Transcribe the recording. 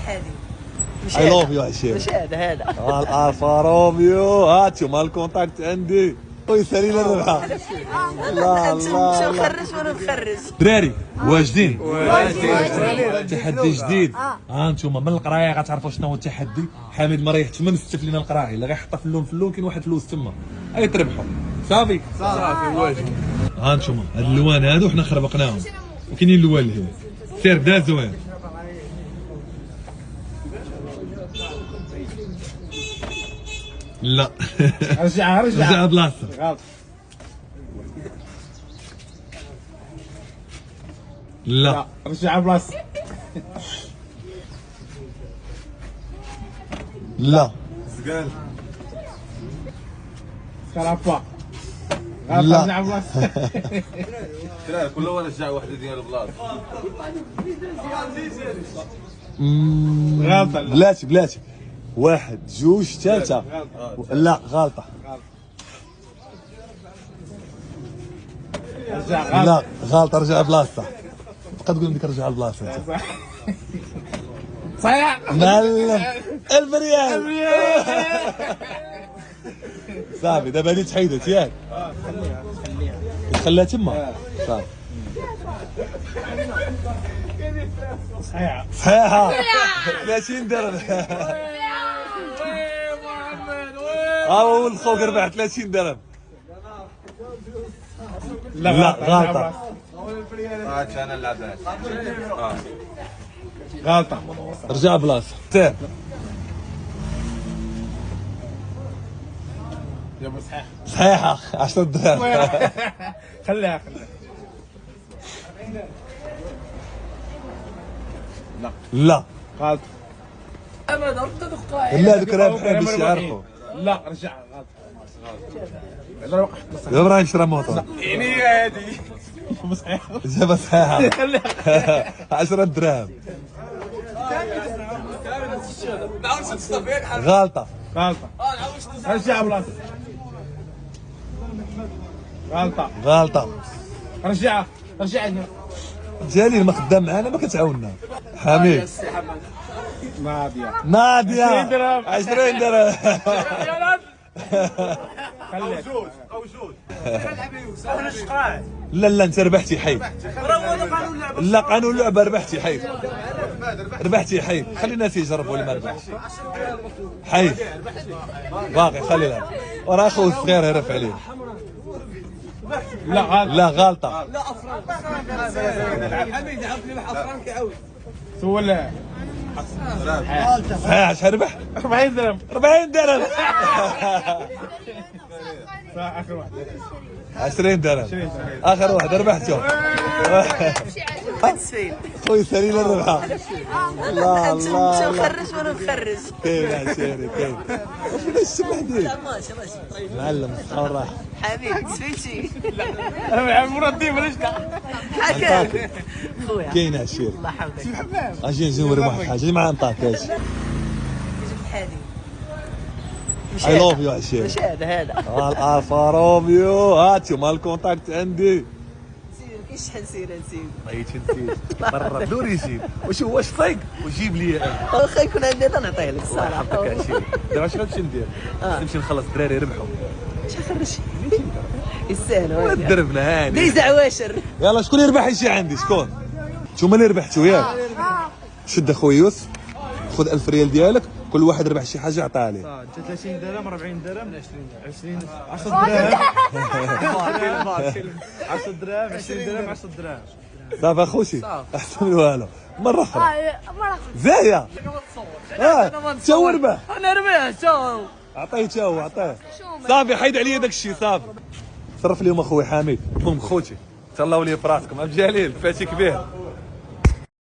بحالي اي لوف يو عشيري. ماشي هذا الفا روميو هاتشوما الكونتاكت عندي. خويا سالينا الربحه. لا انت مخرج وانا مخرج. دراري واجدين تحدي جديد. ها انتم من القرايه غتعرفوا شنو هو التحدي. حميد ما ريحتش ما مستف لينا القرايه اللي غيحطها في اللون كاين واحد فلوس تما اي تربحوا صافي واجد. ها انتم هاد اللوان هادو حنا خربقناهم وكاينين اللوان اللي سير بدا زوين. لا رجع بلاصتك. غلط. لا رجع بلاصتك. لا زقال سكرابا. غلط. لا. رجع بلاصتك. كل واحد رجع وحده ديال البلاصه. غلطة. بلاتي واحد جوج ثلاثة. لا غلطة. رجع غلط. لا غلطة رجع بلاصتك. بقى تقول لك رجع لبلاصتك انت. صحيح. معلم 1000 ريال. صافي دابا هادي تحيدت ياك. خليها تما صافي. صحيحة 30 درهم. ها هو الخوك ربح 30 درهم. لا غلطة. هاتش انا اللعبات. غلطة. رجع بلاصة سير. جابوا صحيح. صحيحة 10 دراهم. خليها. لا غلط. لا ذوك رابحين باش يعرفوا. لا رجع غلط. دابا راه يشرى موطور. يعني هادي صحيح. جابها صحيحة 10 دراهم. غلطة. غلطة. رجع بلاصتك. غلطة. غلطة. رجع. جالين ما خدام معانا ما كتعاوننا. حميد. نادية 20 درهم. 20 درهم. لا انت ربحتي حي. لا قانون اللعبة ربحتي حي. ربحتي حي. خلي الناس يجربوا اللي ما ربحش. حي باقي خلي لها وراه اخوه الصغير يرف عليه. لا غلط. لا غلطة. حميد يعرف لي الحصران كيعاود. سول صحيح شحال ربح؟ 40 درهم. 40 درهم. اخر واحد 20 درهم. اخر واحد ربحته. خويا سالينا الربحة. الله انت الله مخرج وانا مخرج. كاين عشيري كاين. وفين السمح ديالك؟ معلم الصحة والراحة. حبيبي سويتي. انا مرضي ماليش كاع. حكا خويا كاين عشيري. الله يحفظك. اجي نوري واحد الحاجة اللي مع نطاك اجي. بحالي اي لوف يو عشيري. ماشي هذا الفا روميو هاتشوما الكونتاكت عندي. شحال سير نسيب. بغيتي نسيت برا بدون يجيب واش صيق وجيب لي انا. واخا يكون عندي انا نعطيه لك الله الصراحه. يحفظك عشيري. دابا اش غنمشي ندير؟ نمشي نخلص الدراري ربحوا. اش خرج يستاهلوا دربنا هاني. ديز عواشر. يلا شكون اللي ربح يجي عندي شكون؟ نتوما اللي ربحتوا ياك. شد اخويا يوسف خذ 1000 ريال ديالك كل واحد ربح شي حاجه عطاها ليه. انت 30 درهم 40 درهم 20 10 دراهم 10 دراهم 20 درهم 10 دراهم. صافي اخوتي احسن من والو. مره اخرى زايه. تا ربح. انا ربحت شو عطيه تا هو عطيه. صافي حيد عليا داك الشيء صافي. صرف لهم اخويا حميد. المهم خوتي تهلاو لي براسكم. عبد الجليل فاتي كبير.